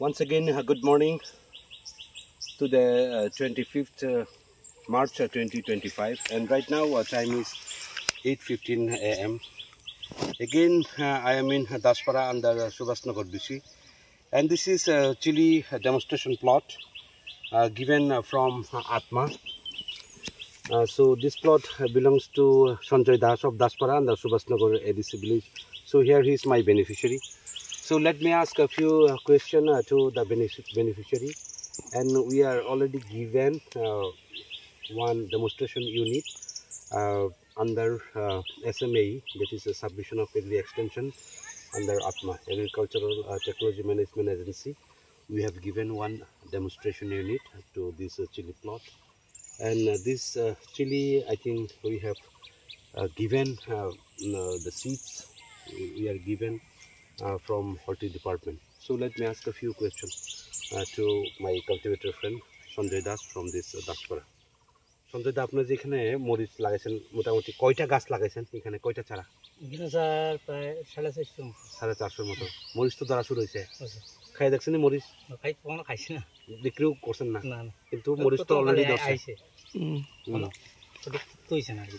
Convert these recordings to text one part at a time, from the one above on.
Once again, good morning to the 25th March 2025, and right now our time is 8:15 a.m. Again, I am in Daspara under Subhasnagar BC, and this is a chili demonstration plot given from Atma. So this plot belongs to Sanjay Das of Daspara and the Subhasnagar ADC village. So here he is my beneficiary. So let me ask a few questions to the beneficiary, and we are already given one demonstration unit under SMA, that is a submission of agri extension under Atma, Agricultural Technology Management Agency. We have given one demonstration unit to this chili plot, and this chili, I think we have given the seeds we are given from Horti department. So let me ask a few questions to my cultivator friend Sanjay Das from this Daspara. Sanjay Da, আপনারা যেখানে মরিচ লাগাইছেন মোটামুটি কয়টা গাছ লাগাইছেন, এখানে কয়টা চারা? এখানে স্যার প্রায় 450 মতো। মরিচ তো ধরা শুরু হয়েছে, খাই দেখছেন মরিচ? খাই কখনো খাইছি না, বিক্রিও করছেন না? না না, কিন্তু মরিচ তো অলরেডি ধরছে।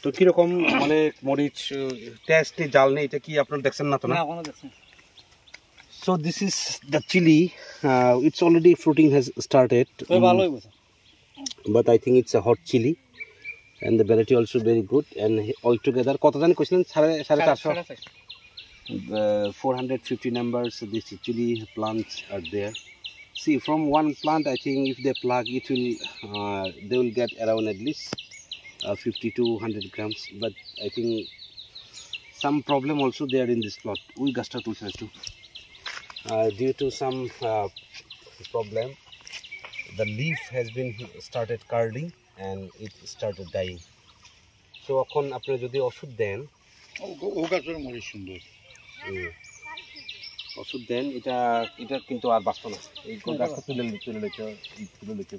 তো কিরকম মানে মরিচ টেস্টি জাল নেই, এটা কি আপনারা দেখছেন না? তো না, এখনো দেখছেন। So this is the chili. It's already fruiting has started. But I think it's a hot chili, and the variety also very good. And altogether, কত জানি কইছিলেন? 450. 450 numbers. These chili plants are there. See, from one plant, I think if they plug, it will they will get around at least 50 to 100 grams. But I think some problem also there in this plot. We gasta too. Due to some problem, the leaf has been started curling and it started dying. So এখন আপনি যদি ওষুধ দেন, ওষুধ দেন, এটা কিন্তু আর বাঁচতো না। এই গাছটা তুলে নিতে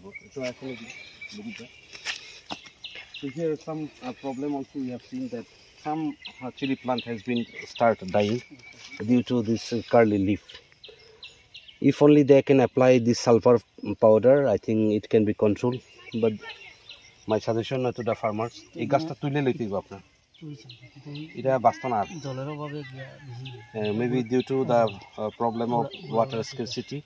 So here some problem also we have seen that some chili plant has been started dying due to this curly leaf. If only they can apply this sulfur powder, I think it can be controlled. But my suggestion to the farmers, এই গাছটা তুলে লইতে হবে আপনার, এটা বাঁচতো না। Maybe due to the problem of water scarcity.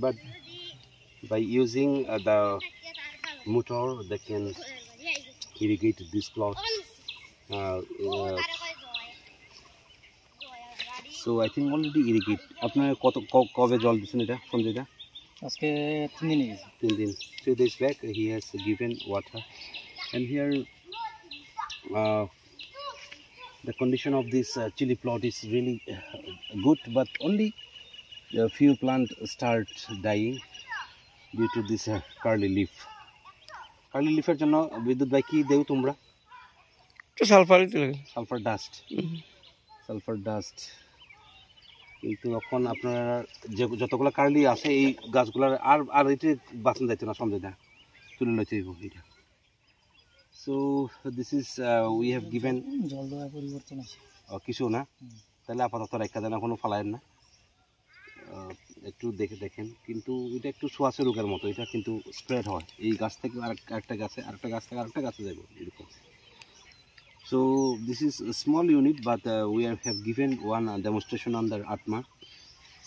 But by using the motor, they can irrigate this plot. So I think already irrigate. আপনার কবে জল দিছেন এটা সঞ্জয়দা? আজকে 3 দিন হয়েছে। 3 দিন। 2 days back he has given water, and here the condition of this chili plot is really good, but only a few plants start dying due to this curly leaf. Curly leaf এর জন্য বিদ্যুৎ ভাই কি দেও তোমরা? Sulphur dust. কিন্তু এখন আপনার যতগুলো কার্লি আছে এই গাছগুলোর আর এটা বাঁচানো যাইতো না, সঞ্জয়দা তুলে লইতে হইব এটা। So this is we have given জলবায়ু পরিবর্তন আছে কিছু না, তাহলে আপাতত রেখা দেন, কোনো ফালায়েন না, একটু দেখেন। কিন্তু এটা একটু ছোঁয়াচে রোগের মতো, এটা কিন্তু স্প্রেড হয় এই গাছ থেকে আরেকটা গাছে, আরেকটা গাছ থেকে আরেকটা গাছে যাবো এরকম। So this is a small unit, but we have given one demonstration under Atma.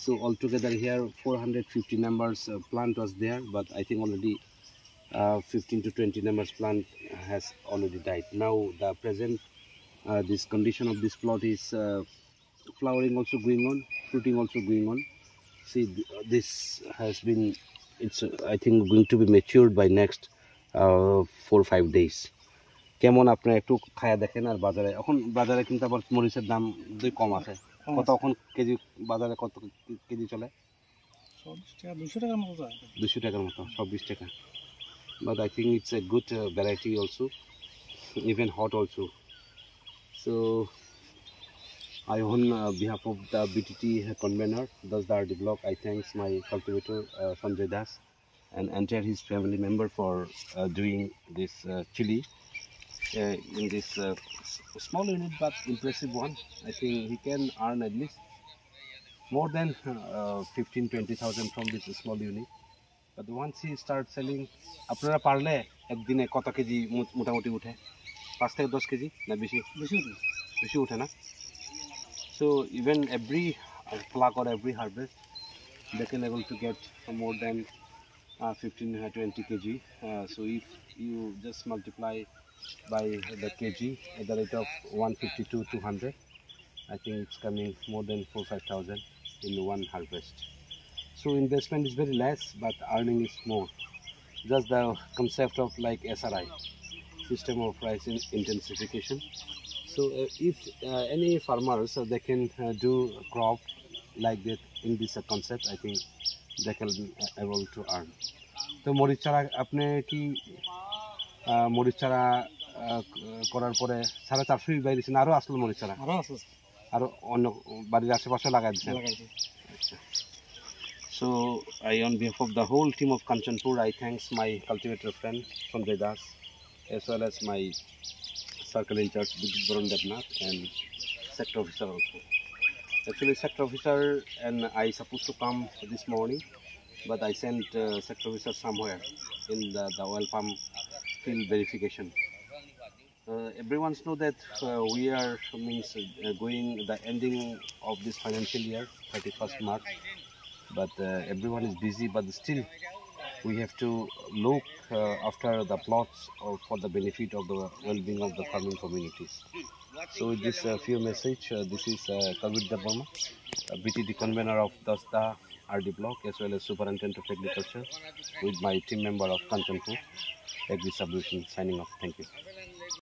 So altogether here 450 numbers plant was there, but I think already 15 to 20 numbers plant has already died. Now the present this condition of this plot is flowering also going on, fruiting also going on. See, this has been, it's I think going to be matured by next 4-5 days. কেমন আপনি একটু খায়া দেখেন। আর বাজারে এখন বাজারে কিন্তু আবার মরিচের দাম কম আছে, কত এখন কেজি বাজারে কত কেজি চলে? 200 টাকার মতো, 20 টাকা। But I think it's a good variety also, even hot also. So I on behalf of the BTT convener, thus the RD block, I thanks my cultivator Sanjay Das and entire his family member for doing this chili in this small unit but impressive one. I think he can earn at least more than 15-20,000 from this small unit. But once he starts selling, আপনারা পারলে একদিনে কত KG মোটামুটি উঠে? 5 থেকে 10 KG না বেশি? বেশি উঠে না? So even every pluck or every harvest, they can able to get more than 15-20 kg. So if you just multiply by the kg at the rate of 150 to 200, I think it's coming more than 4-5,000 in one harvest. So investment is very less, but earning is more. Just the concept of like SRI, system of rice intensification. So if any farmers they can do crop like that in this concept, I think they can able to earn. তো মরিচ চারা আপনি কি মরিচ চারা করার পরে 450 by দিয়েছেন, আরও আসলো মরিচ চারা? আরও অন্য বাড়ির আশেপাশে লাগাই দিচ্ছেন? So on behalf of the whole team of Kanchanpur, I thanks my cultivator friend Sanjay Das, as well as my circle in charge Bidit Varun Devnath and sector officer also. Actually sector officer and I supposed to come this morning, but I sent sector officer somewhere in the oil palm field verification. Everyone know that we are going the ending of this financial year, 31st March, but everyone is busy, but still we have to look after the plots for the benefit of the well-being of the farming communities. So with this few message, this is Kavit Devarma, BTD convener of Dasda RD block, as well as superintendent of agriculture, with my team member of Kanchanpur Agri Solution, signing off. Thank you.